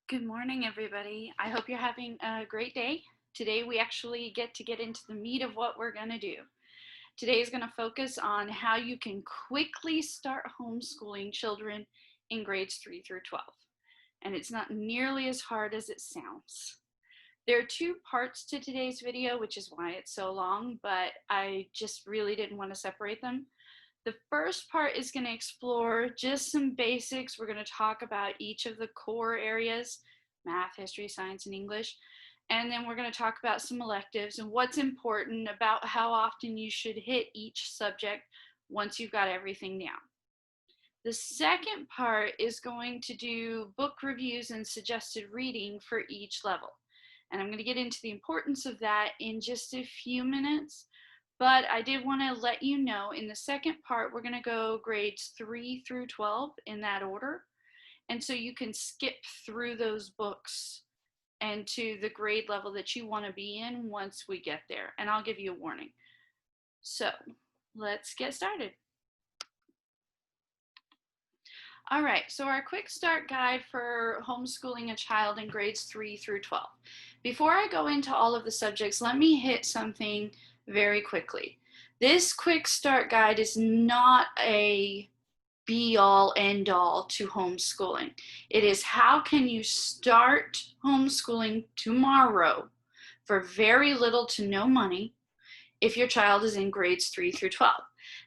Good morning, everybody. I hope you're having a great day. Today we actually get into the meat of what we're going to do. Today is going to focus on how you can quickly start homeschooling children in grades 3 through 12. And it's not nearly as hard as it sounds. There are two parts to today's video, which is why it's so long, but I just really didn't want to separate them. The first part is going to explore just some basics. We're going to talk about each of the core areas, math, history, science, and English. And then we're going to talk about some electives and what's important about how often you should hit each subject once you've got everything down. The second part is going to do book reviews and suggested reading for each level. And I'm going to get into the importance of that in just a few minutes. But I did want to let you know in the second part, we're going to go grades 3 through 12 in that order. And so you can skip through those books and to the grade level that you want to be in once we get there. And I'll give you a warning. So let's get started. All right, so our quick start guide for homeschooling a child in grades 3 through 12. Before I go into all of the subjects, let me hit something very quickly. This quick start guide is not a be-all, end-all to homeschooling. It is how can you start homeschooling tomorrow for very little to no money if your child is in grades 3 through 12.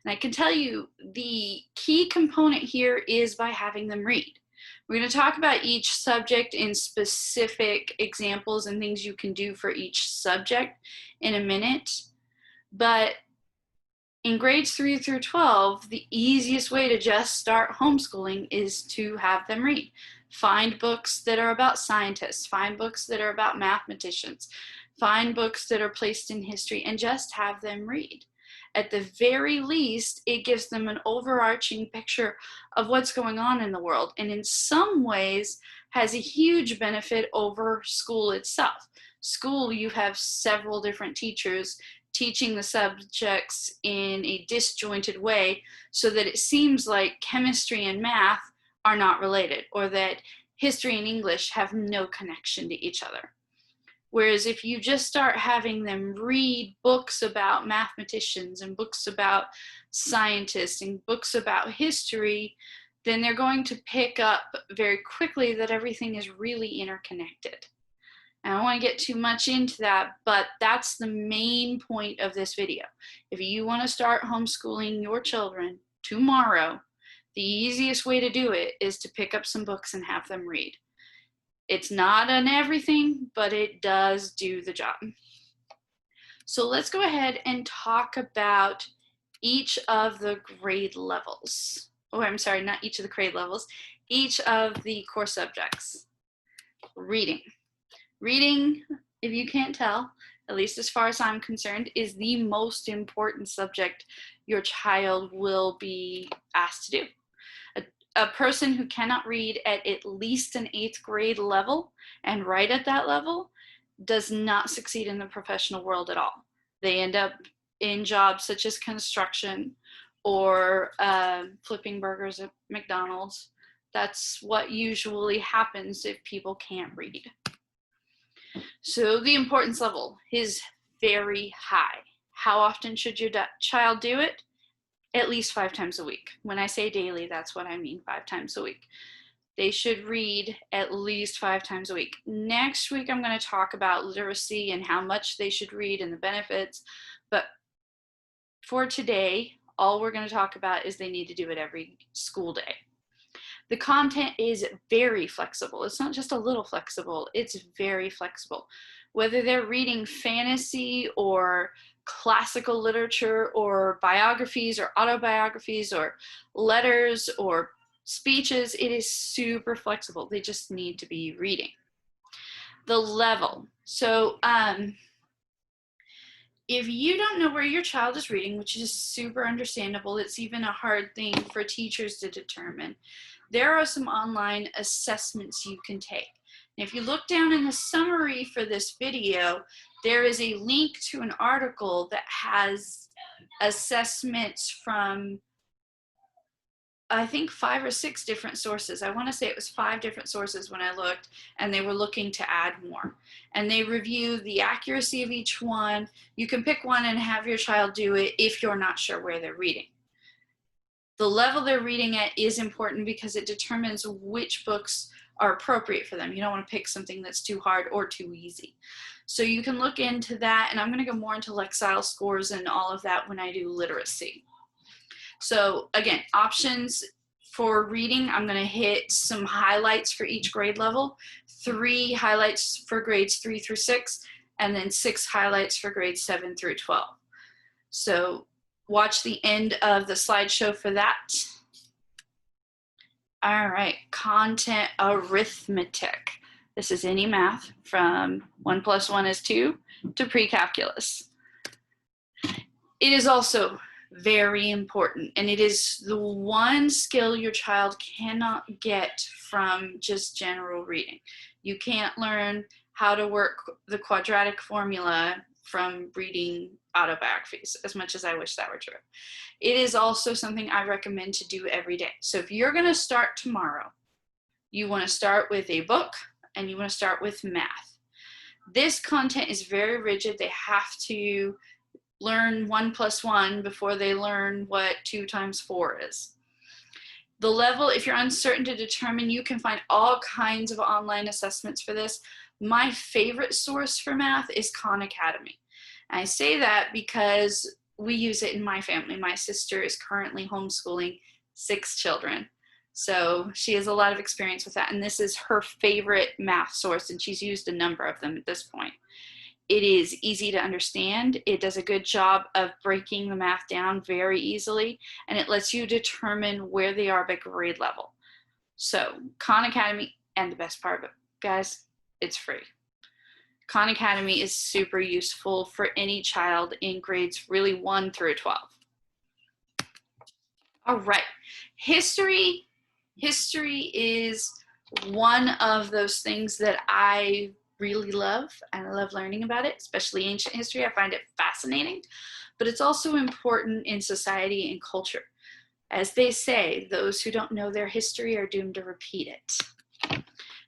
And I can tell you the key component here is by having them read. We're going to talk about each subject in specific examples and things you can do for each subject in a minute. But in grades 3 through 12, the easiest way to just start homeschooling is to have them read. Find books that are about scientists, find books that are about mathematicians, find books that are placed in history, and just have them read. At the very least, it gives them an overarching picture of what's going on in the world, and in some ways has a huge benefit over school itself. School, you have several different teachers teaching the subjects in a disjointed way so that it seems like chemistry and math are not related, or that history and English have no connection to each other. Whereas if you just start having them read books about mathematicians and books about scientists and books about history, then they're going to pick up very quickly that everything is really interconnected. And I don't want to get too much into that, but that's the main point of this video. If you want to start homeschooling your children tomorrow, the easiest way to do it is to pick up some books and have them read. It's not an everything, but it does do the job. So let's go ahead and talk about each of the grade levels. Oh, I'm sorry, not each of the grade levels, each of the core subjects. Reading. Reading, if you can't tell, at least as far as I'm concerned, is the most important subject your child will be asked to do. A person who cannot read at least an 8th grade level and write at that level does not succeed in the professional world at all. They end up in jobs such as construction or flipping burgers at McDonald's. That's what usually happens if people can't read. So the importance level is very high. How often should your child do it? At least 5 times a week. When I say daily, that's what I mean, 5 times a week. They should read at least 5 times a week. Next week, I'm going to talk about literacy and how much they should read and the benefits. But for today, all we're going to talk about is they need to do it every school day. The content is very flexible. It's not just a little flexible, it's very flexible. Whether they're reading fantasy or classical literature or biographies or autobiographies or letters or speeches, it is super flexible. They just need to be reading. The level. So if you don't know where your child is reading, which is super understandable, it's even a hard thing for teachers to determine, there are some online assessments you can take. And if you look down in the summary for this video, there is a link to an article that has assessments from I think 5 or 6 different sources. I want to say it was 5 different sources when I looked, and they were looking to add more. And they review the accuracy of each one. You can pick one and have your child do it if you're not sure where they're reading. The level they're reading at is important because it determines which books are appropriate for them. You don't want to pick something that's too hard or too easy. So you can look into that, and I'm going to go more into Lexile scores and all of that when I do literacy. So again, options for reading, I'm going to hit some highlights for each grade level, 3 highlights for grades 3 through 6, and then 6 highlights for grades 7 through 12. So watch the end of the slideshow for that. All right, content arithmetic. This is any math from 1 + 1 is 2 to pre-calculus. It is also very important, and it is the one skill your child cannot get from just general reading. You can't learn how to work the quadratic formula from reading autobiographies, as much as I wish that were true. It is also something I recommend to do every day. So if you're going to start tomorrow, you want to start with a book and you want to start with math. This content is very rigid. They have to learn 1 + 1 before they learn what 2 × 4 is. The level, if you're uncertain to determine, you can find all kinds of online assessments for this. My favorite source for math is Khan Academy. And I say that because we use it in my family. My sister is currently homeschooling 6 children. So she has a lot of experience with that. And this is her favorite math source, and she's used a number of them at this point. It is easy to understand. It does a good job of breaking the math down very easily, and it lets you determine where they are by grade level. So Khan Academy, and the best part of it, guys, it's free. Khan Academy is super useful for any child in grades really 1 through 12. All right, history is one of those things that I really love, and I love learning about it, especially ancient history. I find it fascinating, but it's also important in society and culture. As they say, those who don't know their history are doomed to repeat it.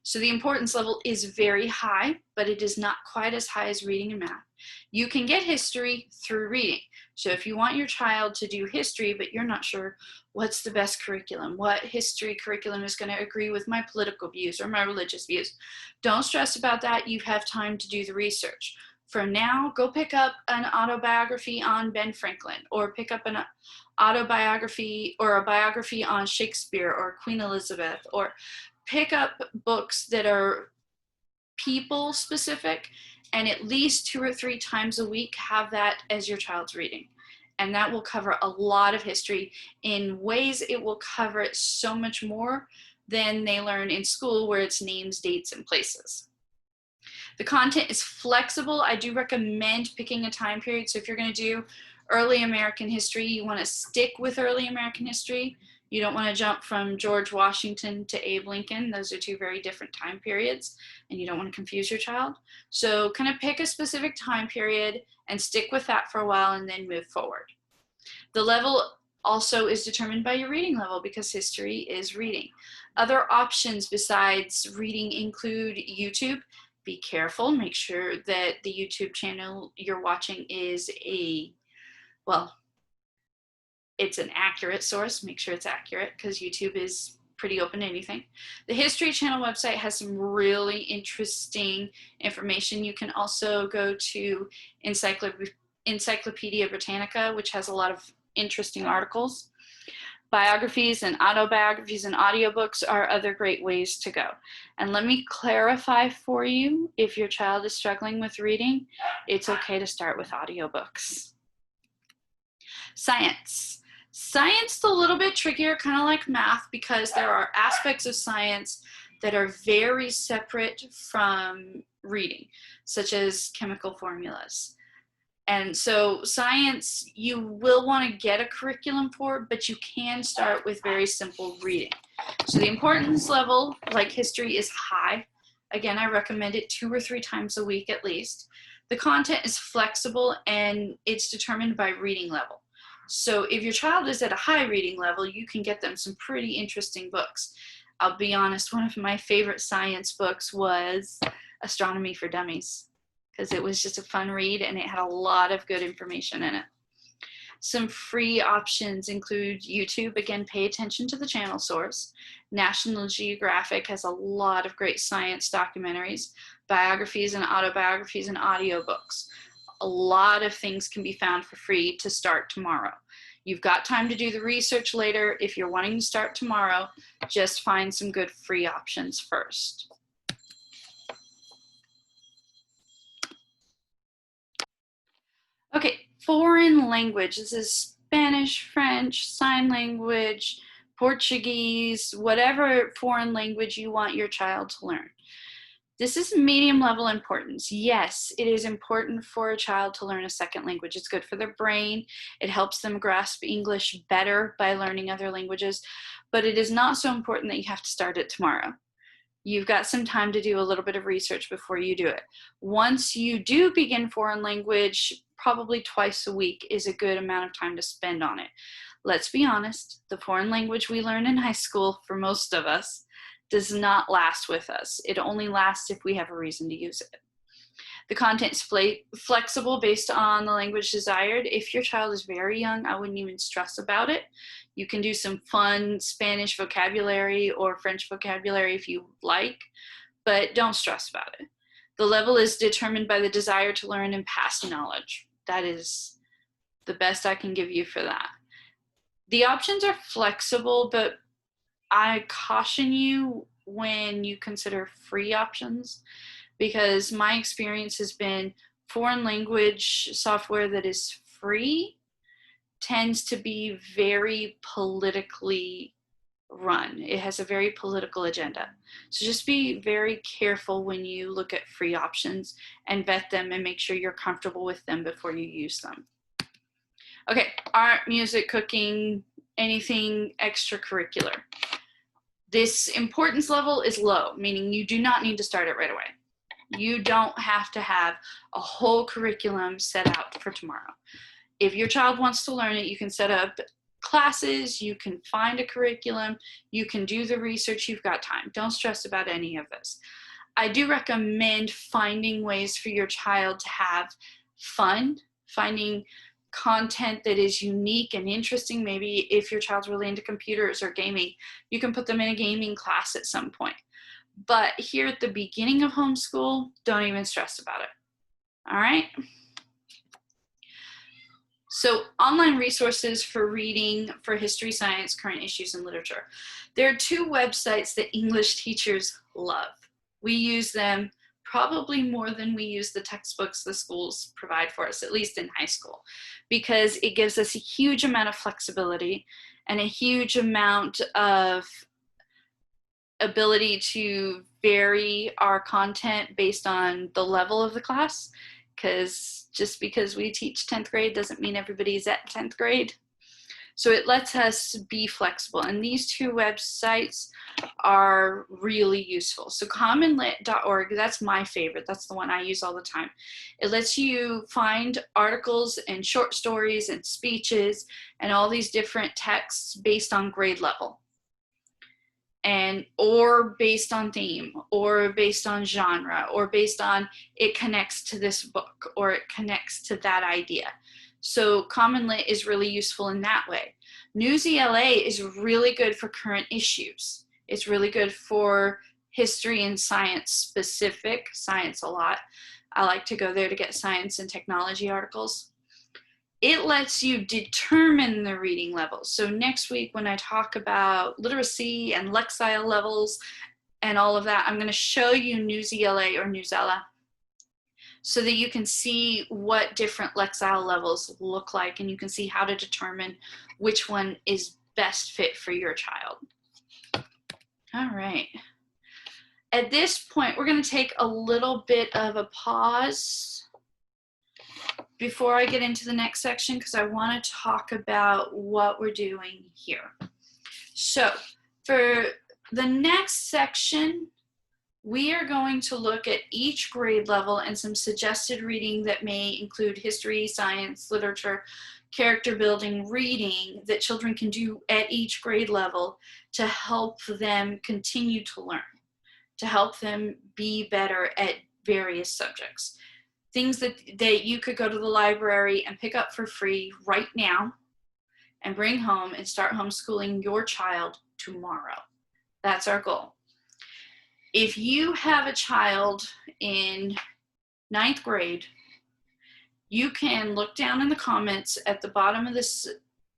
So the importance level is very high, but it is not quite as high as reading and math. You can get history through reading. So if you want your child to do history, but you're not sure what's the best curriculum, what history curriculum is going to agree with my political views or my religious views, don't stress about that. You have time to do the research. For now, go pick up an autobiography on Ben Franklin, or pick up an autobiography or a biography on Shakespeare or Queen Elizabeth, or pick up books that are people specific, and at least 2 or 3 times a week have that as your child's reading. And that will cover a lot of history in ways it will cover it so much more than they learn in school, where it's names, dates, and places. The content is flexible. I do recommend picking a time period. So if you're going to do early American history, you want to stick with early American history. You don't want to jump from George Washington to Abe Lincoln. Those are 2 very different time periods, and you don't want to confuse your child. So kind of pick a specific time period and stick with that for a while, and then move forward. The level also is determined by your reading level, because history is reading. Other options besides reading include YouTube. Be careful, make sure that the YouTube channel you're watching is it's an accurate source. Make sure it's accurate, because YouTube is pretty open to anything. The History Channel website has some really interesting information. You can also go to Encyclopedia Britannica, which has a lot of interesting articles. Biographies and autobiographies and audiobooks are other great ways to go. And let me clarify for you, if your child is struggling with reading, it's okay to start with audiobooks. Science. Science is a little bit trickier, kind of like math, because there are aspects of science that are very separate from reading, such as chemical formulas. And so science, you will want to get a curriculum for, but you can start with very simple reading. So the importance level, like history, is high. Again, I recommend it 2 or 3 times a week at least. The content is flexible, and it's determined by reading level. So if your child is at a high reading level, you can get them some pretty interesting books. I'll be honest, one of my favorite science books was Astronomy for Dummies, because it was just a fun read and it had a lot of good information in it. Some free options include YouTube. Again, pay attention to the channel source. National Geographic has a lot of great science documentaries, biographies and autobiographies and audiobooks. A lot of things can be found for free to start tomorrow. You've got time to do the research later. If you're wanting to start tomorrow, just find some good free options first. Okay, foreign language. This is Spanish, French, sign language, Portuguese, whatever foreign language you want your child to learn. This is medium level importance. Yes, it is important for a child to learn a second language. It's good for their brain. It helps them grasp English better by learning other languages, but it is not so important that you have to start it tomorrow. You've got some time to do a little bit of research before you do it. Once you do begin foreign language, probably twice a week is a good amount of time to spend on it. Let's be honest, the foreign language we learn in high school, for most of us, does not last with us. It only lasts if we have a reason to use it. The content is flexible based on the language desired. If your child is very young, I wouldn't even stress about it. You can do some fun Spanish vocabulary or French vocabulary if you like, but don't stress about it. The level is determined by the desire to learn and past knowledge. That is the best I can give you for that. The options are flexible, but I caution you when you consider free options, because my experience has been foreign language software that is free tends to be very politically run. It has a very political agenda. So just be very careful when you look at free options and vet them and make sure you're comfortable with them before you use them. Okay, art, music, cooking, anything extracurricular. This importance level is low, meaning you do not need to start it right away. You don't have to have a whole curriculum set out for tomorrow. If your child wants to learn it, you can set up classes, you can find a curriculum, you can do the research, you've got time. Don't stress about any of this. I do recommend finding ways for your child to have fun, finding content that is unique and interesting. Maybe if your child's really into computers or gaming, you can put them in a gaming class at some point. But here at the beginning of homeschool, don't even stress about it. All right? So online resources for reading for history, science, current issues, and literature. There are two websites that English teachers love. We use them probably more than we use the textbooks the schools provide for us, at least in high school, because it gives us a huge amount of flexibility and a huge amount of ability to vary our content based on the level of the class, because just because we teach 10th grade doesn't mean everybody's at 10th grade. So it lets us be flexible, and these two websites are really useful. So commonlit.org, that's my favorite. That's the one I use all the time. It lets you find articles and short stories and speeches and all these different texts based on grade level, and or based on theme, or based on genre, or based on it connects to this book, or it connects to that idea. So CommonLit is really useful in that way. Newsy LA is really good for current issues. It's really good for history and science specific, science a lot. I like to go there to get science and technology articles. It lets you determine the reading levels. So next week when I talk about literacy and Lexile levels and all of that, I'm going to show you Newsy LA or Newsella, so that you can see what different Lexile levels look like, and you can see how to determine which one is best fit for your child. All right. At this point, we're going to take a little bit of a pause before I get into the next section, because I want to talk about what we're doing here. So for the next section, We are going to look at each grade level and some suggested reading that may include history, science, literature, character building reading that children can do at each grade level to help them continue to learn, to help them be better at various subjects. Things that you could go to the library and pick up for free right now and bring home and start homeschooling your child tomorrow. That's our goal. If you have a child in 9th grade, you can look down in the comments at the bottom of this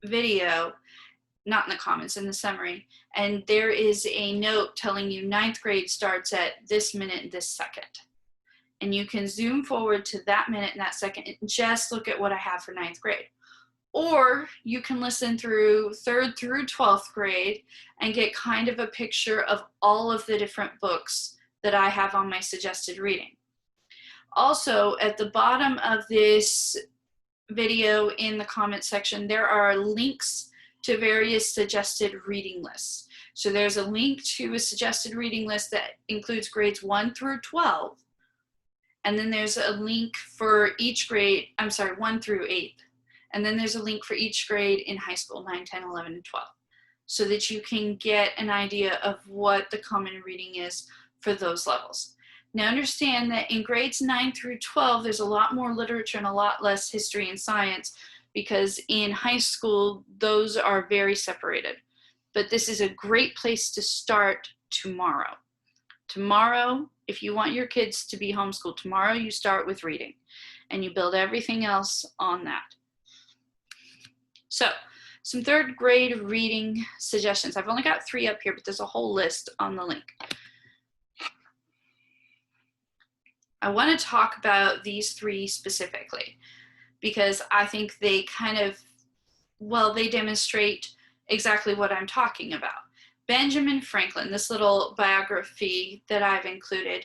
video, not in the comments, in the summary, and there is a note telling you 9th grade starts at this minute, this second. And you can zoom forward to that minute and that second and just look at what I have for 9th grade. Or you can listen through 3rd through 12th grade and get kind of a picture of all of the different books that I have on my suggested reading. Also, at the bottom of this video in the comment section, there are links to various suggested reading lists. So there's a link to a suggested reading list that includes grades 1 through 12. And then there's a link for each grade, 1 through 8. And then there's a link for each grade in high school, 9, 10, 11, and 12, so that you can get an idea of what the common reading is for those levels. Now understand that in grades 9 through 12, there's a lot more literature and a lot less history and science, because in high school, those are very separated. But this is a great place to start tomorrow. Tomorrow, if you want your kids to be homeschooled, tomorrow you start with reading and you build everything else on that. So, some 3rd grade reading suggestions. I've only got 3 up here, but there's a whole list on the link. I want to talk about these 3 specifically because I think they kind of, well, they demonstrate exactly what I'm talking about. Benjamin Franklin, this little biography that I've included,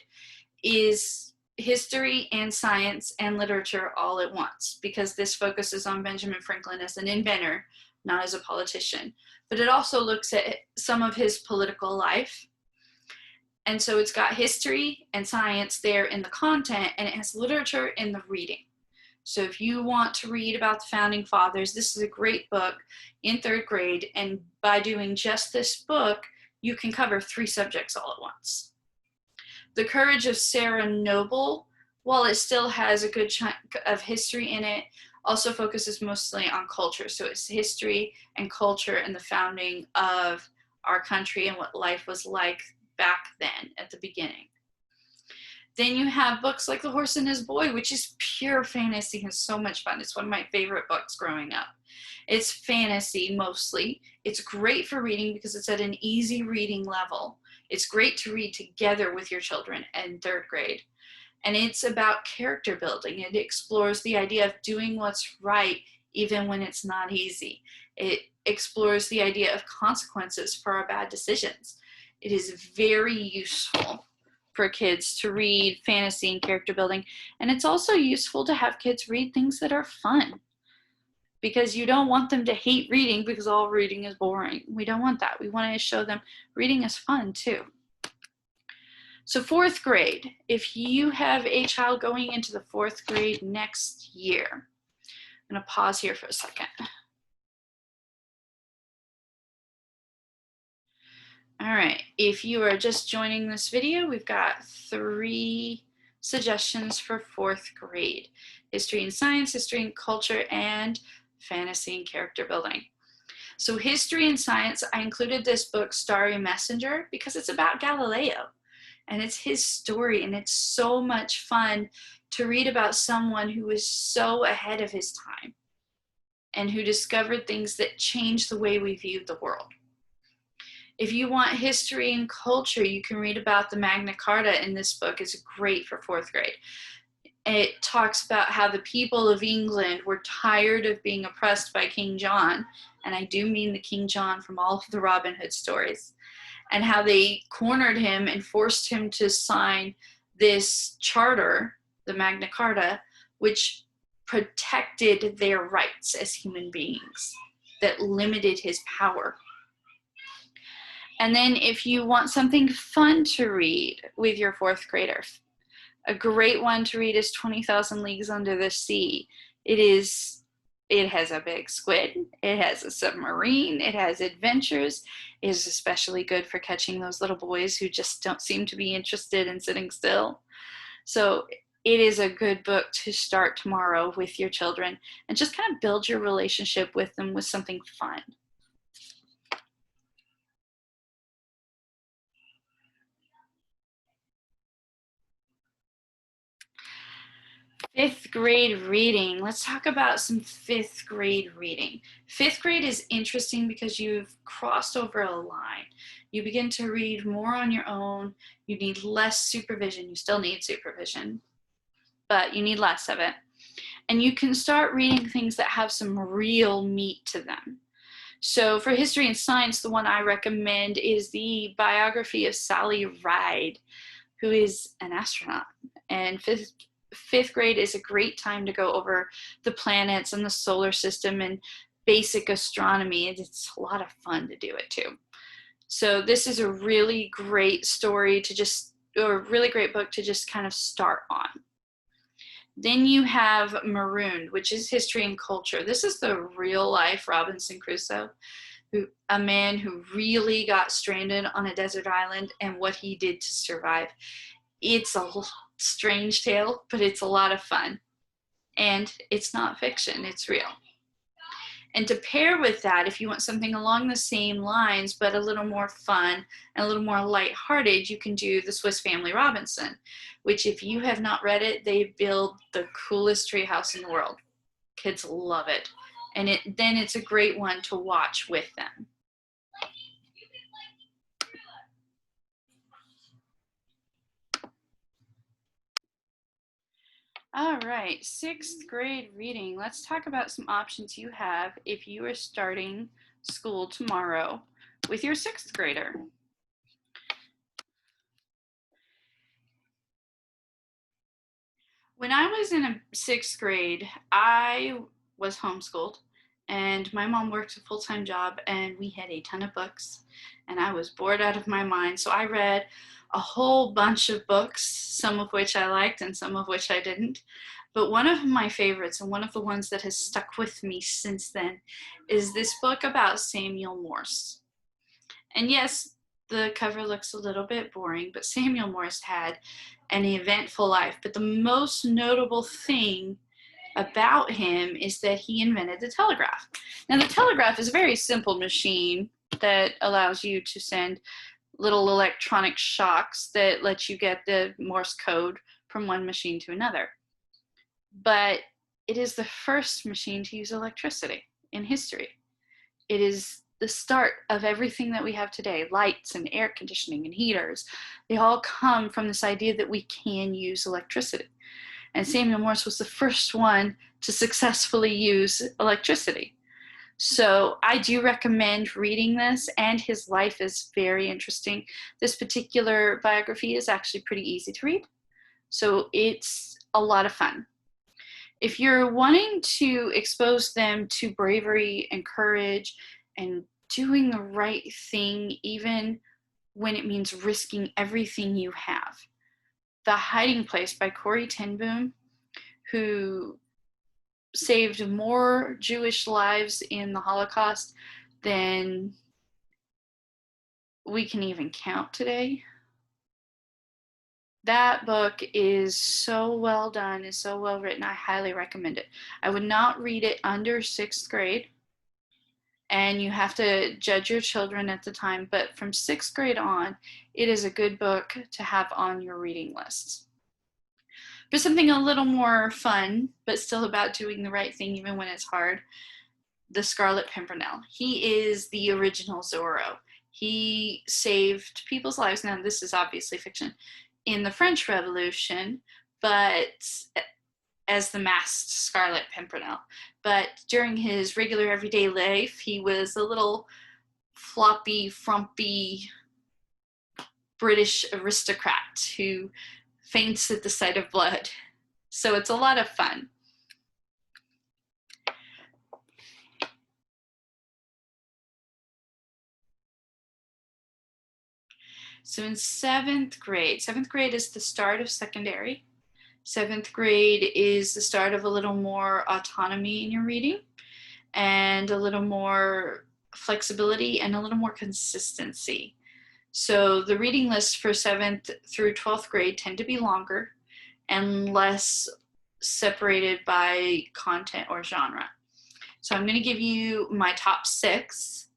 is history and science and literature all at once, because this focuses on Benjamin Franklin as an inventor, not as a politician. But it also looks at some of his political life. And so it's got history and science there in the content, and it has literature in the reading. So if you want to read about the Founding Fathers, this is a great book in 3rd grade. And by doing just this book, you can cover 3 subjects all at once. The Courage of Sarah Noble, while it still has a good chunk of history in it, also focuses mostly on culture. So it's history and culture and the founding of our country and what life was like back then at the beginning. Then you have books like The Horse and His Boy, which is pure fantasy and so much fun. It's one of my favorite books growing up. It's fantasy mostly. It's great for reading because it's at an easy reading level. It's great to read together with your children in 3rd grade. And it's about character building. It explores the idea of doing what's right even when it's not easy. It explores the idea of consequences for our bad decisions. It is very useful for kids to read fantasy and character building. And it's also useful to have kids read things that are fun, because you don't want them to hate reading because all reading is boring. We don't want that. We want to show them reading is fun too. So 4th grade, if you have a child going into the 4th grade next year, I'm going to pause here for a second. All right, if you are just joining this video, we've got 3 suggestions for 4th grade: history and science, history and culture, and fantasy and character building. So history and science, I included this book, Starry Messenger, because it's about Galileo and it's his story, and it's so much fun to read about someone who was so ahead of his time and who discovered things that changed the way we viewed the world. If you want history and culture, you can read about the Magna Carta in this book. It's great for 4th grade. It talks about how the people of England were tired of being oppressed by King John, and I do mean the King John from all of the Robin Hood stories, and how they cornered him and forced him to sign this charter, the Magna Carta, which protected their rights as human beings, that limited his power. And then if you want something fun to read with your fourth grader, a great one to read is 20,000 Leagues Under the Sea. It has a big squid, it has a submarine, it has adventures. It is especially good for catching those little boys who just don't seem to be interested in sitting still. So it is a good book to start tomorrow with your children and just kind of build your relationship with them with something fun. Fifth grade reading. Let's talk about some fifth grade reading. Fifth grade is interesting because you've crossed over a line. You begin to read more on your own. You need less supervision. You still need supervision, but you need less of it. And you can start reading things that have some real meat to them. So for history and science, the one I recommend is the biography of Sally Ride, who is an astronaut. And fifth grade is a great time to go over the planets and the solar system and basic astronomy. It's a lot of fun to do it too. So this is a really great story to just, or a really great book to just kind of start on. Then you have Marooned, which is history and culture. This is the real life Robinson Crusoe, a man who really got stranded on a desert island and what he did to survive. It's a strange tale, but it's a lot of fun. And it's not fiction, it's real. And to pair with that, if you want something along the same lines, but a little more fun and a little more lighthearted, you can do The Swiss Family Robinson, which if you have not read it, they build the coolest treehouse in the world. Kids love it. And then it's a great one to watch with them. All right, sixth grade reading. Let's talk about some options you have if you are starting school tomorrow with your sixth grader. When I was in sixth grade, I was homeschooled and my mom worked a full-time job and we had a ton of books and I was bored out of my mind. So I read a whole bunch of books, some of which I liked and some of which I didn't. But one of my favorites and one of the ones that has stuck with me since then is this book about Samuel Morse. And yes, the cover looks a little bit boring, but Samuel Morse had an eventful life. But the most notable thing about him is that he invented the telegraph. Now, the telegraph is a very simple machine that allows you to send little electronic shocks that let you get the Morse code from one machine to another. But it is the first machine to use electricity in history. It is the start of everything that we have today. Lights and air conditioning and heaters, they all come from this idea that we can use electricity. And Samuel Morse was the first one to successfully use electricity. So I do recommend reading this, and his life is very interesting. This particular biography is actually pretty easy to read, so it's a lot of fun. If you're wanting to expose them to bravery and courage and doing the right thing, even when it means risking everything you have, The Hiding Place by Corrie ten Boom, who saved more Jewish lives in the Holocaust than we can even count today. That book is so well done, is so well written. I highly recommend it. I would not read it under sixth grade, and you have to judge your children at the time, but from sixth grade on, it is a good book to have on your reading lists. For something a little more fun, but still about doing the right thing even when it's hard, The Scarlet Pimpernel. He is the original Zorro. He saved people's lives. Now, this is obviously fiction, in the French Revolution, but as the masked Scarlet Pimpernel. But during his regular everyday life, he was a little floppy, frumpy British aristocrat who faints at the sight of blood. So it's a lot of fun. So in seventh grade is the start of secondary. Seventh grade is the start of a little more autonomy in your reading and a little more flexibility and a little more consistency. So the reading lists for 7th through 12th grade tend to be longer and less separated by content or genre. So I'm going to give you my top 6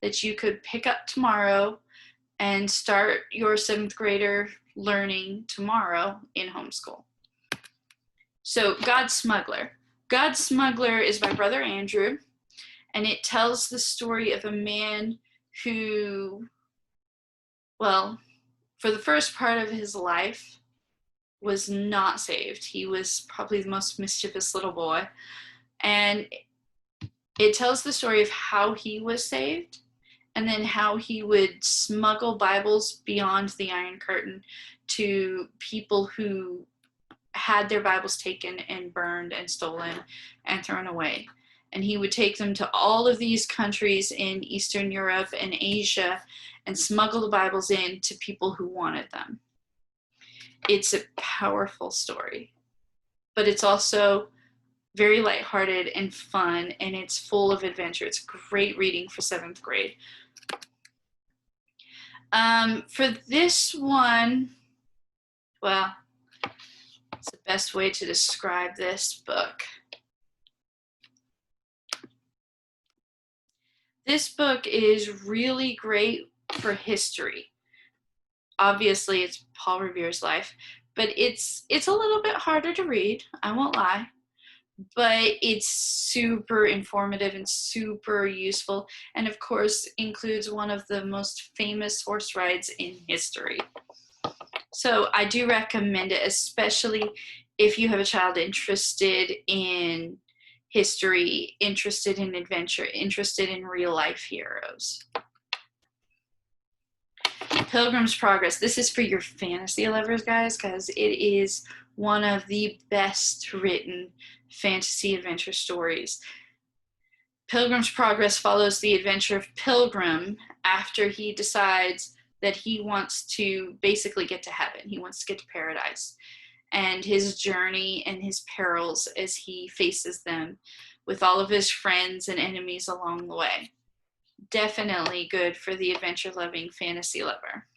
that you could pick up tomorrow and start your 7th grader learning tomorrow in homeschool. So God's Smuggler. God's Smuggler is by Brother Andrew, and it tells the story of a man who, well, for the first part of his life, was not saved. He was probably the most mischievous little boy. And it tells the story of how he was saved and then how he would smuggle Bibles beyond the Iron Curtain to people who had their Bibles taken and burned and stolen and thrown away. And he would take them to all of these countries in Eastern Europe and Asia and smuggle the Bibles in to people who wanted them. It's a powerful story, but it's also very lighthearted and fun, and it's full of adventure. It's great reading for 7th grade. For this one, well, it's the best way to describe this book. This book is really great for history. Obviously, it's Paul Revere's life, but it's a little bit harder to read, I won't lie, but it's super informative and super useful, and of course includes one of the most famous horse rides in history. So I do recommend it, especially if you have a child interested in history, interested in adventure, interested in real life heroes. Pilgrim's Progress. This is for your fantasy lovers, guys, because it is one of the best written fantasy adventure stories. Pilgrim's Progress follows the adventure of Pilgrim after he decides that he wants to basically get to heaven. He wants to get to paradise. And his journey and his perils as he faces them with all of his friends and enemies along the way. Definitely good for the adventure-loving fantasy lover.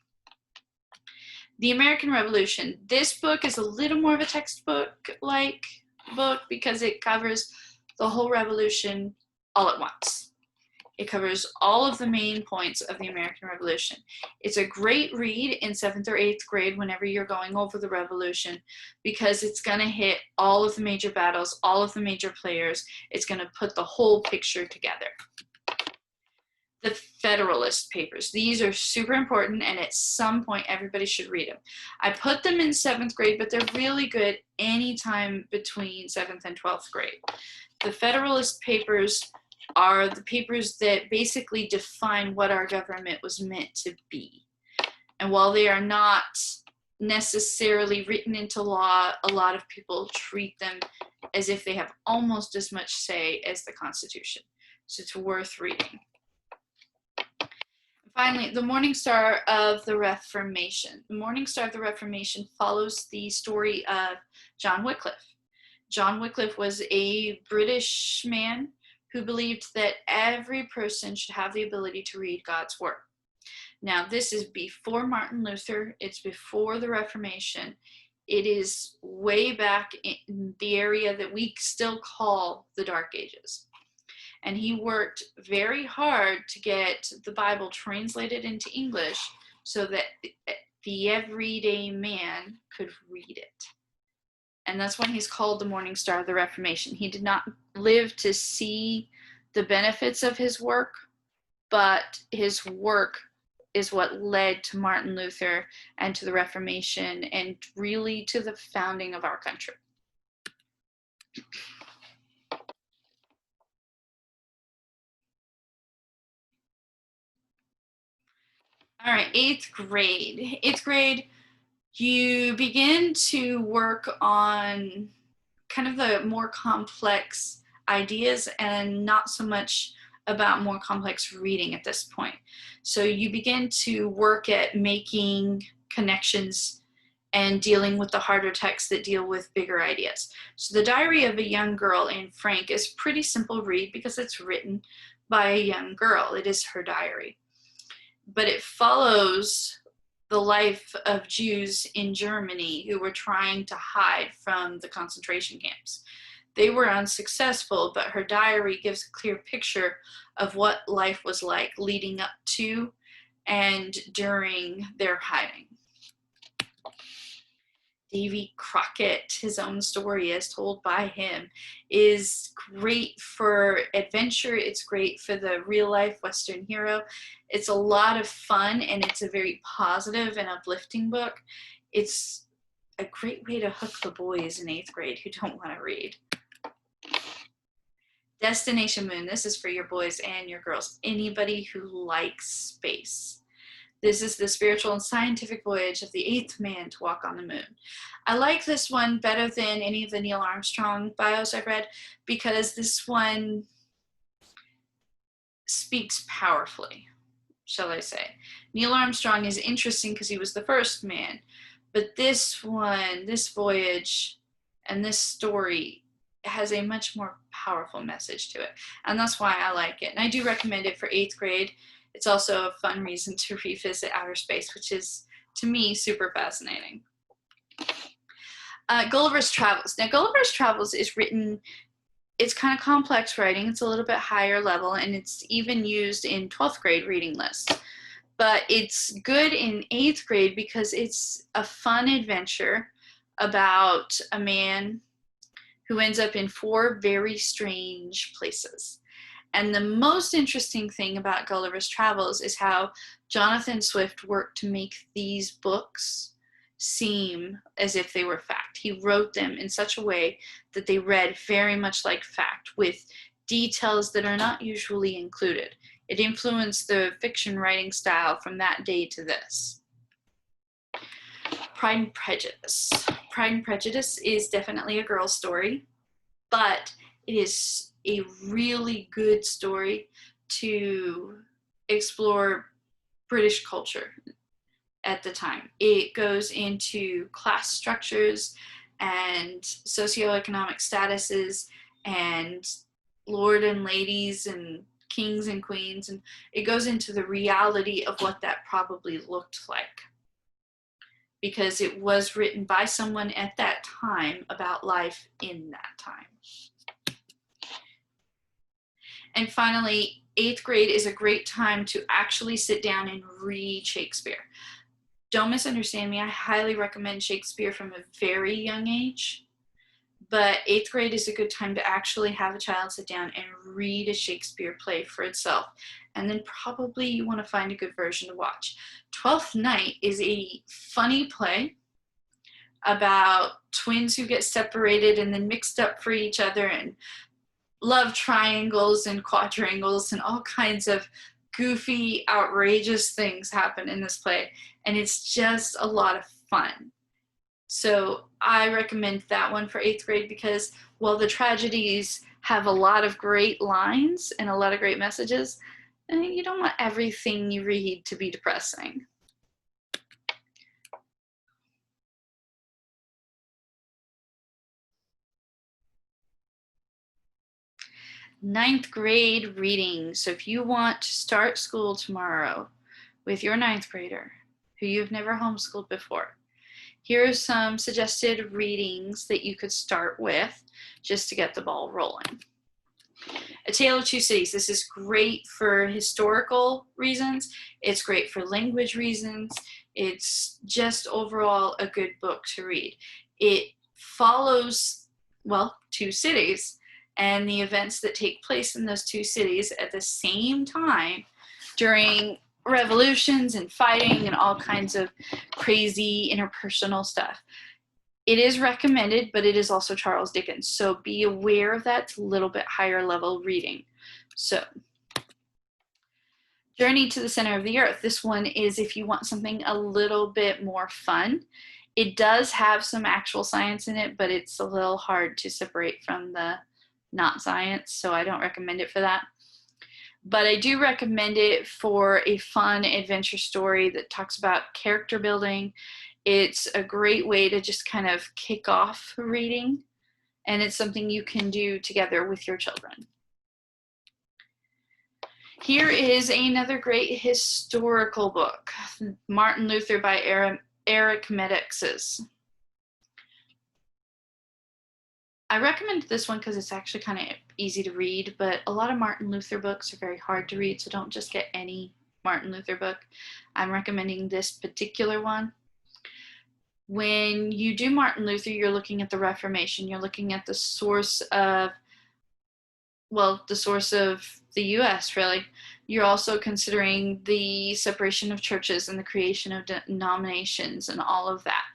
The American Revolution. This book is a little more of a textbook-like book because it covers the whole revolution all at once. It covers all of the main points of the American Revolution. It's a great read in 7th or 8th grade whenever you're going over the Revolution because it's going to hit all of the major battles, all of the major players. It's going to put the whole picture together. The Federalist Papers. These are super important, and at some point everybody should read them. I put them in 7th grade, but they're really good anytime between 7th and 12th grade. The Federalist Papers are the papers that basically define what our government was meant to be. And while they are not necessarily written into law, a lot of people treat them as if they have almost as much say as the Constitution. So it's worth reading. Finally, the Morning Star of the Reformation. The Morning Star of the Reformation follows the story of John Wycliffe. John Wycliffe was a British man who believed that every person should have the ability to read God's Word. Now, this is before Martin Luther. It's before the Reformation. It is way back in the area that we still call the Dark Ages. And he worked very hard to get the Bible translated into English so that the everyday man could read it. And that's when he's called the Morning Star of the Reformation. He did not live to see the benefits of his work, but his work is what led to Martin Luther and to the Reformation and really to the founding of our country. All right, 8th grade. 8th grade, you begin to work on kind of the more complex ideas and not so much about more complex reading at this point. So you begin to work at making connections and dealing with the harder texts that deal with bigger ideas. So The Diary of a Young Girl in Frank is a pretty simple read because it's written by a young girl. It is her diary. But it follows the life of Jews in Germany who were trying to hide from the concentration camps. They were unsuccessful, but her diary gives a clear picture of what life was like leading up to and during their hiding. Davy Crockett, his own story as told by him, is great for adventure. It's great for the real life Western hero. It's a lot of fun, and it's a very positive and uplifting book. It's a great way to hook the boys in 8th grade who don't want to read. Destination Moon, this is for your boys and your girls, anybody who likes space. This is the spiritual and scientific voyage of the 8th man to walk on the moon. I like this one better than any of the Neil Armstrong bios I've read because this one speaks powerfully, shall I say. Neil Armstrong is interesting because he was the first man, but this one, this voyage, and this story has a much more powerful message to it, and that's why I like it. And I do recommend it for 8th grade. It's also a fun reason to revisit outer space, which is, to me, super fascinating. Gulliver's Travels. Now, Gulliver's Travels is written, it's kind of complex writing. It's a little bit higher level, and it's even used in 12th grade reading lists. But it's good in 8th grade because it's a fun adventure about a man who ends up in 4 very strange places. And the most interesting thing about Gulliver's Travels is how Jonathan Swift worked to make these books seem as if they were fact. He wrote them in such a way that they read very much like fact, with details that are not usually included. It influenced the fiction writing style from that day to this. Pride and Prejudice. Pride and Prejudice is definitely a girl's story, but it is a really good story to explore British culture at the time. It goes into class structures and socioeconomic statuses and lord and ladies and kings and queens, and it goes into the reality of what that probably looked like, because it was written by someone at that time about life in that time. And finally, 8th grade is a great time to actually sit down and read Shakespeare. Don't misunderstand me, I highly recommend Shakespeare from a very young age, but 8th grade is a good time to actually have a child sit down and read a Shakespeare play for itself. And then probably you want to find a good version to watch. Twelfth Night is a funny play about twins who get separated and then mixed up for each other, and love triangles and quadrangles and all kinds of goofy, outrageous things happen in this play, and it's just a lot of fun. So I recommend that one for 8th grade because while the tragedies have a lot of great lines and a lot of great messages, you don't want everything you read to be depressing. Ninth grade reading. So if you want to start school tomorrow with your 9th grader who you've never homeschooled before, here are some suggested readings that you could start with just to get the ball rolling. A Tale of Two Cities. This is great for historical reasons. It's great for language reasons. It's just overall a good book to read. It follows, well, 2 cities and the events that take place in those 2 cities at the same time during revolutions and fighting and all kinds of crazy interpersonal stuff. It is recommended, but it is also Charles Dickens, so be aware of that. It's a little bit higher level reading. So, Journey to the Center of the Earth. This one is if you want something a little bit more fun. It does have some actual science in it, but it's a little hard to separate from the not science, so I don't recommend it for that. but I do recommend it for a fun adventure story that talks about character building. It's a great way to just kind of kick off reading, and it's something you can do together with your children. Here is another great historical book, Martin Luther by Arithmetic. I recommend this one because it's actually kind of easy to read, but a lot of Martin Luther books are very hard to read, so don't just get any Martin Luther book. I'm recommending this particular one. When you do Martin Luther, you're looking at the Reformation. You're looking at the source of, well, the source of the US, really. You're also considering the separation of churches and the creation of denominations and all of that.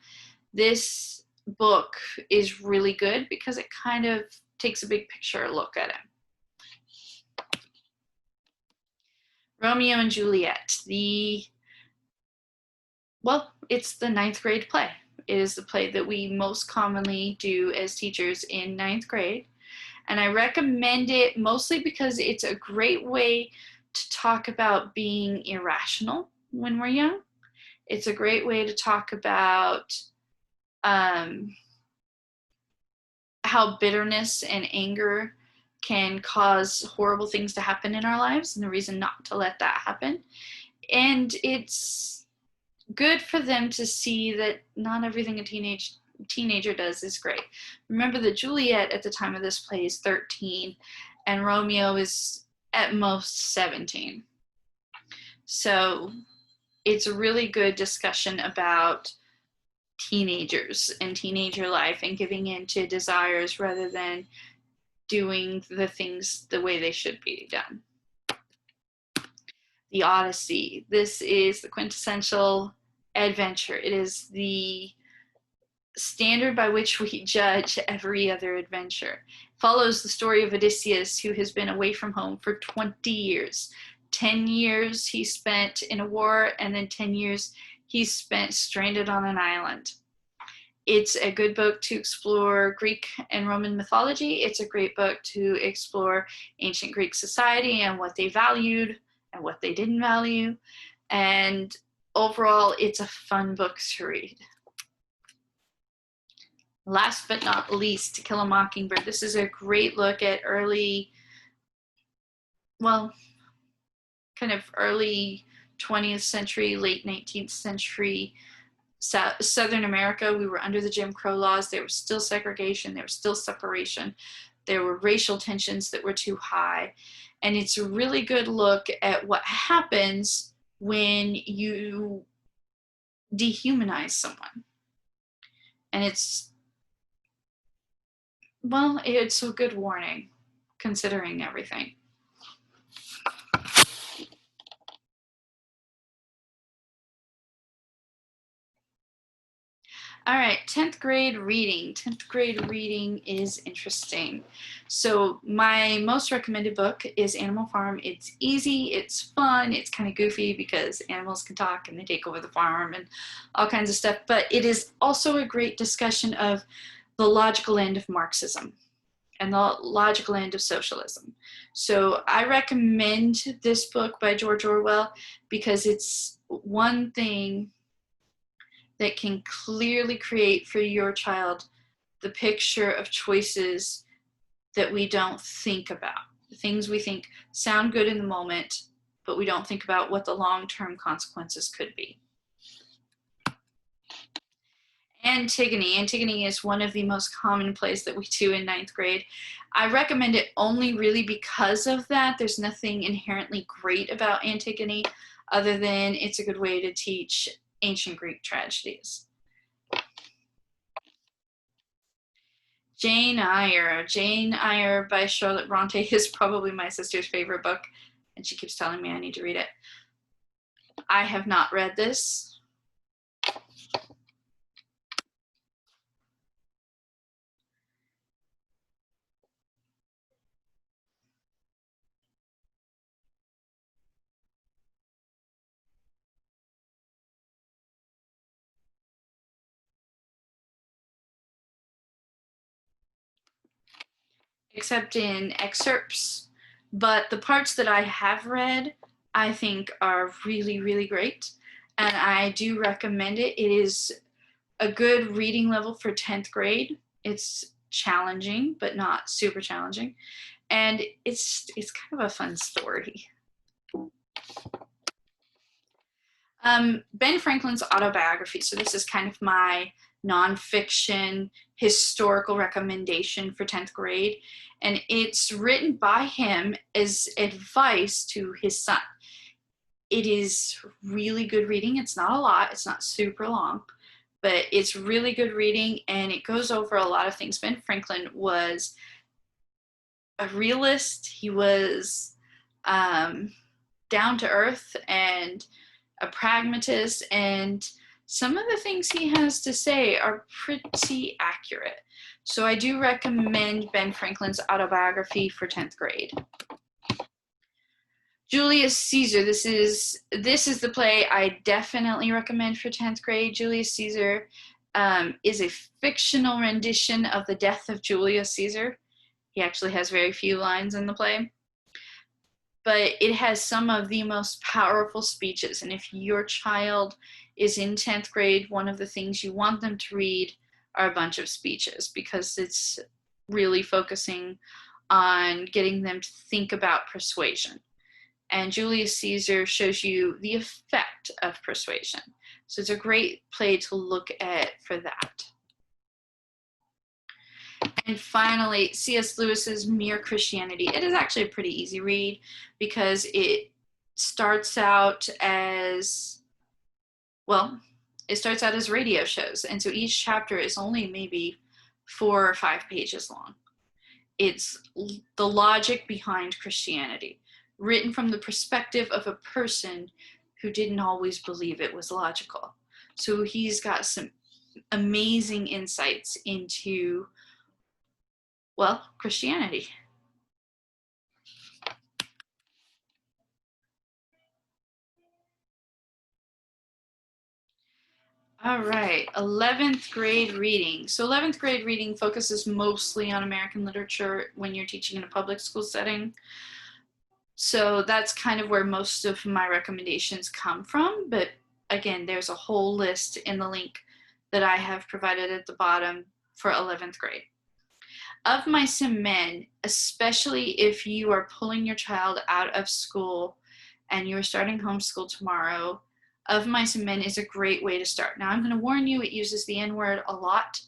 This book is really good because it kind of takes a big picture look at it. Romeo and Juliet. It's the 9th grade play. It is the play that we most commonly do as teachers in 9th grade. And I recommend it mostly because it's a great way to talk about being irrational when we're young. It's a great way to talk about how bitterness and anger can cause horrible things to happen in our lives and the reason not to let that happen. And it's good for them to see that not everything a teenager does is great. Remember that Juliet at the time of this play is 13 and Romeo is at most 17. So it's a really good discussion about teenagers and teenager life and giving in to desires rather than doing the things the way they should be done. The Odyssey. This is the quintessential adventure. It is the standard by which we judge every other adventure. It follows the story of Odysseus, who has been away from home for 20 years. 10 years he spent in a war, and then 10 years he spent stranded on an island. It's a good book to explore Greek and Roman mythology. It's a great book to explore ancient Greek society and what they valued and what they didn't value. And overall, it's a fun book to read. Last but not least, To Kill a Mockingbird. This is a great look at early 20th century, late 19th century Southern America. We were under the Jim Crow laws. There was still segregation. There was still separation. There were racial tensions that were too high. And it's a really good look at what happens when you dehumanize someone. And it's a good warning, considering everything. All right, 10th grade reading. 10th grade reading is interesting. So my most recommended book is Animal Farm. It's easy, it's fun, it's kind of goofy because animals can talk and they take over the farm and all kinds of stuff. But it is also a great discussion of the logical end of Marxism and the logical end of socialism. So I recommend this book by George Orwell because it's one thing that can clearly create for your child the picture of choices that we don't think about. The things we think sound good in the moment, but we don't think about what the long-term consequences could be. Antigone. Antigone is one of the most common plays that we do in 9th grade. I recommend it only really because of that. There's nothing inherently great about Antigone other than it's a good way to teach ancient Greek tragedies. Jane Eyre. Jane Eyre by Charlotte Bronte is probably my sister's favorite book, and she keeps telling me I need to read it. I have not read this. Except in excerpts. but the parts that I have read, I think are really, really great. And I do recommend it. It is a good reading level for 10th grade. It's challenging, but not super challenging. And it's kind of a fun story. Ben Franklin's autobiography. So this is kind of my nonfiction historical recommendation for 10th grade. And it's written by him as advice to his son. It is really good reading. It's not a lot. It's not super long, but it's really good reading, and it goes over a lot of things. Ben Franklin was a realist. He was down to earth and a pragmatist, and some of the things he has to say are pretty accurate. So I do recommend Ben Franklin's autobiography for 10th grade. Julius Caesar, this is the play I definitely recommend for 10th grade. Julius Caesar is a fictional rendition of the death of Julius Caesar. He actually has very few lines in the play, but it has some of the most powerful speeches. And if your child is in 10th grade, one of the things you want them to read are a bunch of speeches, because it's really focusing on getting them to think about persuasion. And Julius Caesar shows you the effect of persuasion. So it's a great play to look at for that. And finally, C.S. Lewis's Mere Christianity. It is actually a pretty easy read, because it starts out as, well, it starts out as radio shows. And so each chapter is only maybe 4 or 5 pages long. It's the logic behind Christianity, written from the perspective of a person who didn't always believe it was logical. So he's got some amazing insights into, well, Christianity. All right, 11th grade reading. So 11th grade reading focuses mostly on American literature when you're teaching in a public school setting. So that's kind of where most of my recommendations come from. But again, there's a whole list in the link that I have provided at the bottom for 11th grade. Of Mice and Men, especially if you are pulling your child out of school and you're starting homeschool tomorrow, Of Mice and Men is a great way to start. Now, I'm going to warn you, it uses the N word a lot.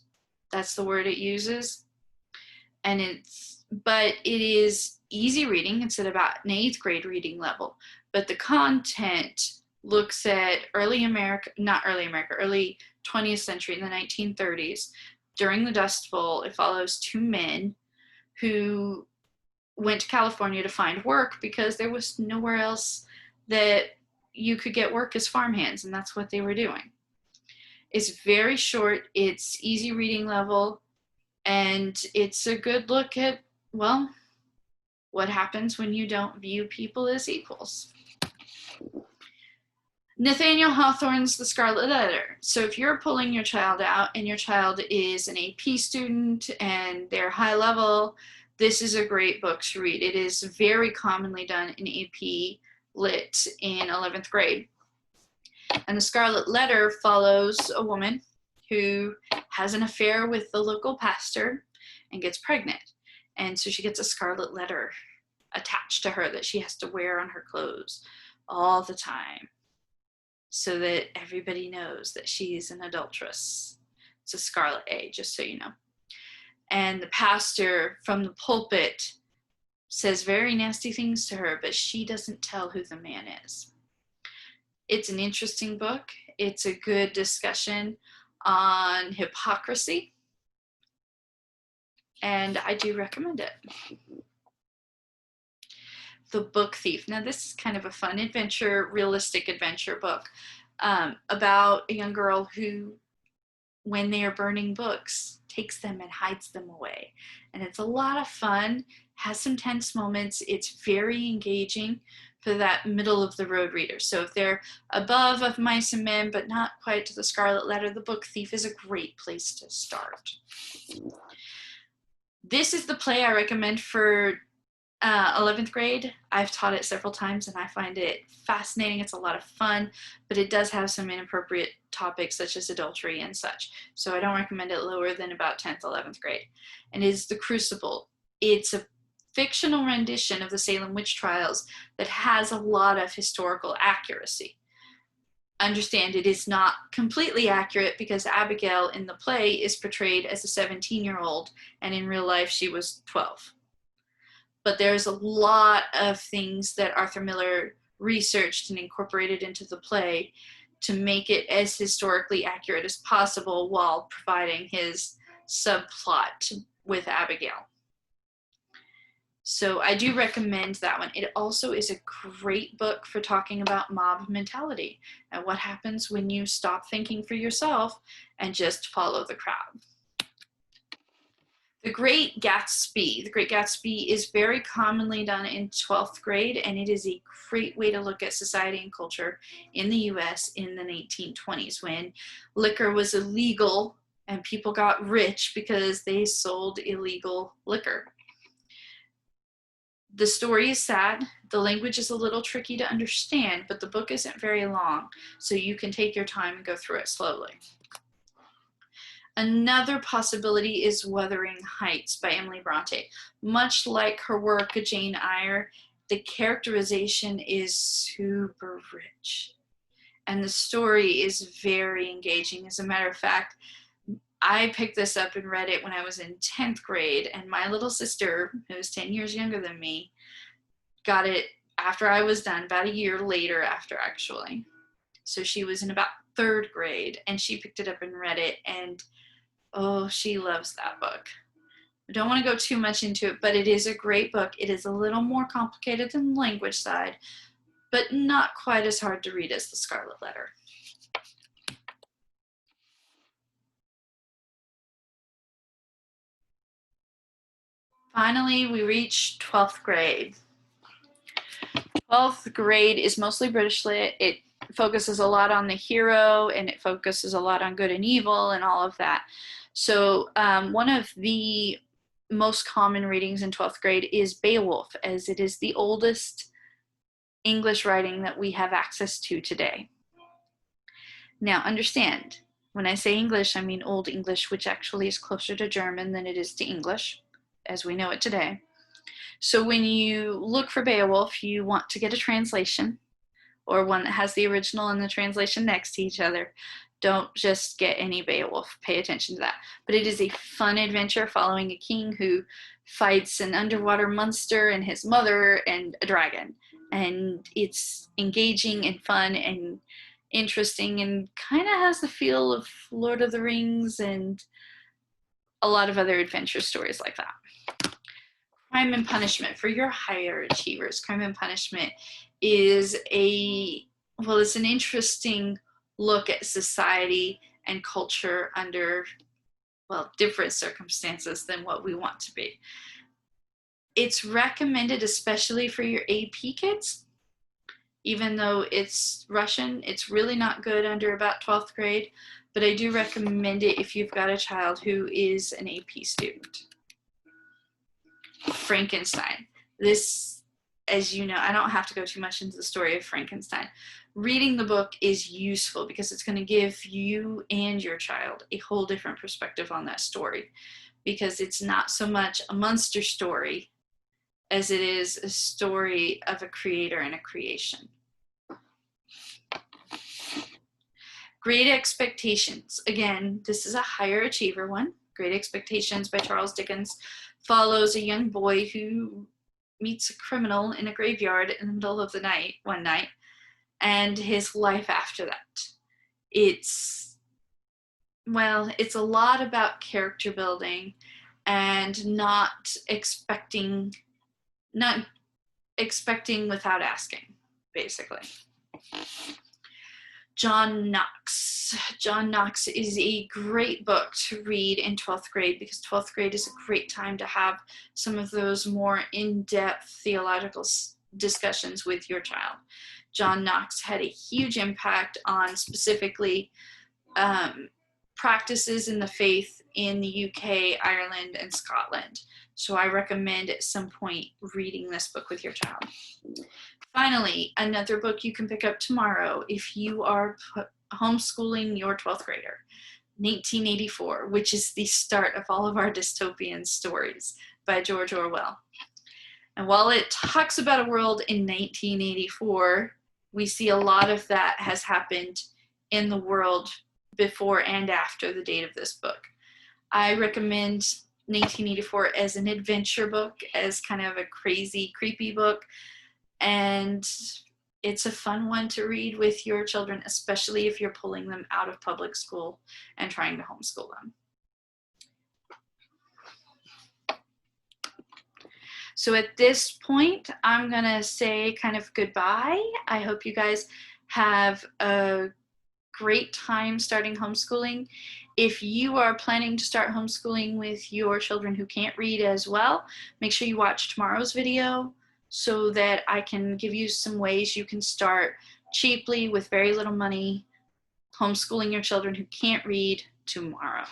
That's the word it uses. But it is easy reading. It's at about an 8th grade reading level. But the content looks at early 20th century, in the 1930s. During the Dust Bowl, it follows 2 men who went to California to find work because there was nowhere else that you could get work as farmhands, and that's what they were doing. It's very short, it's easy reading level, and it's a good look at, well, what happens when you don't view people as equals. Nathaniel Hawthorne's The Scarlet Letter. So if you're pulling your child out and your child is an AP student and they're high level, this is a great book to read. It is very commonly done in AP Lit in 11th grade. And The Scarlet Letter follows a woman who has an affair with the local pastor and gets pregnant. And so she gets a scarlet letter attached to her that she has to wear on her clothes all the time, so that everybody knows that she's an adulteress. It's a scarlet A, just so you know. And the pastor from the pulpit says very nasty things to her, but she doesn't tell who the man is. It's an interesting book. It's a good discussion on hypocrisy, and I do recommend it. The Book Thief. Now, this is kind of a fun adventure, realistic adventure book about a young girl who, when they are burning books, takes them and hides them away. And it's a lot of fun, has some tense moments. It's very engaging for that middle of the road reader. So if they're above Of Mice and Men, but not quite to The Scarlet Letter, The Book Thief is a great place to start. This is the play I recommend for 11th grade, I've taught it several times and I find it fascinating. It's a lot of fun, but it does have some inappropriate topics such as adultery and such. So I don't recommend it lower than about 10th, 11th grade. And it's The Crucible. It's a fictional rendition of the Salem witch trials that has a lot of historical accuracy. Understand it is not completely accurate because Abigail in the play is portrayed as a 17-year-old and in real life she was 12. But there's a lot of things that Arthur Miller researched and incorporated into the play to make it as historically accurate as possible while providing his subplot with Abigail. So I do recommend that one. It also is a great book for talking about mob mentality and what happens when you stop thinking for yourself and just follow the crowd. The Great Gatsby. The Great Gatsby is very commonly done in 12th grade, and it is a great way to look at society and culture in the US in the 1920s when liquor was illegal and people got rich because they sold illegal liquor. The story is sad. The language is a little tricky to understand, but the book isn't very long, so you can take your time and go through it slowly. Another possibility is Wuthering Heights by Emily Bronte. Much like her work, Jane Eyre, the characterization is super rich. And the story is very engaging. As a matter of fact, I picked this up and read it when I was in 10th grade, and my little sister, who is 10 years younger than me, got it after I was done, about a year later after actually. So she was in about 3rd grade, and she picked it up and read it, and oh, she loves that book. I don't want to go too much into it, but it is a great book. It is a little more complicated than the language side, but not quite as hard to read as The Scarlet Letter. Finally, we reach 12th grade. 12th grade is mostly British Lit. It focuses a lot on the hero, and it focuses a lot on good and evil and all of that. So one of the most common readings in 12th grade is Beowulf, as it is the oldest English writing that we have access to today. Now understand, when I say English, I mean Old English, which actually is closer to German than it is to English, as we know it today. So when you look for Beowulf, you want to get a translation, or one that has the original and the translation next to each other. Don't just get any Beowulf. Pay attention to that. But it is a fun adventure following a king who fights an underwater monster and his mother and a dragon. And it's engaging and fun and interesting and kind of has the feel of Lord of the Rings and a lot of other adventure stories like that. Crime and Punishment for your higher achievers. Crime and Punishment is it's an interesting look at society and culture under, different circumstances than what we want to be. It's recommended especially for your AP kids. Even though it's Russian, it's really not good under about 12th grade, but I do recommend it if you've got a child who is an AP student. Frankenstein. This, as you know, I don't have to go too much into the story of Frankenstein. Reading the book is useful because it's going to give you and your child a whole different perspective on that story, because it's not so much a monster story as it is a story of a creator and a creation. Great Expectations. Again, this is a higher achiever one. Great Expectations by Charles Dickens follows a young boy who meets a criminal in a graveyard in the middle of the night, one night, and his life after that. It's a lot about character building and not expecting without asking, basically. John Knox. John Knox is a great book to read in 12th grade because 12th grade is a great time to have some of those more in-depth theological discussions with your child. John Knox had a huge impact on specifically practices in the faith in the UK, Ireland, and Scotland. So I recommend at some point reading this book with your child. Finally, another book you can pick up tomorrow if you are homeschooling your 12th grader, 1984, which is the start of all of our dystopian stories by George Orwell. And while it talks about a world in 1984, we see a lot of that has happened in the world before and after the date of this book. I recommend 1984 as an adventure book, as kind of a crazy, creepy book. And it's a fun one to read with your children, especially if you're pulling them out of public school and trying to homeschool them. So at this point, I'm gonna say kind of goodbye. I hope you guys have a great time starting homeschooling. If you are planning to start homeschooling with your children who can't read as well, make sure you watch tomorrow's video so that I can give you some ways you can start cheaply with very little money homeschooling your children who can't read tomorrow.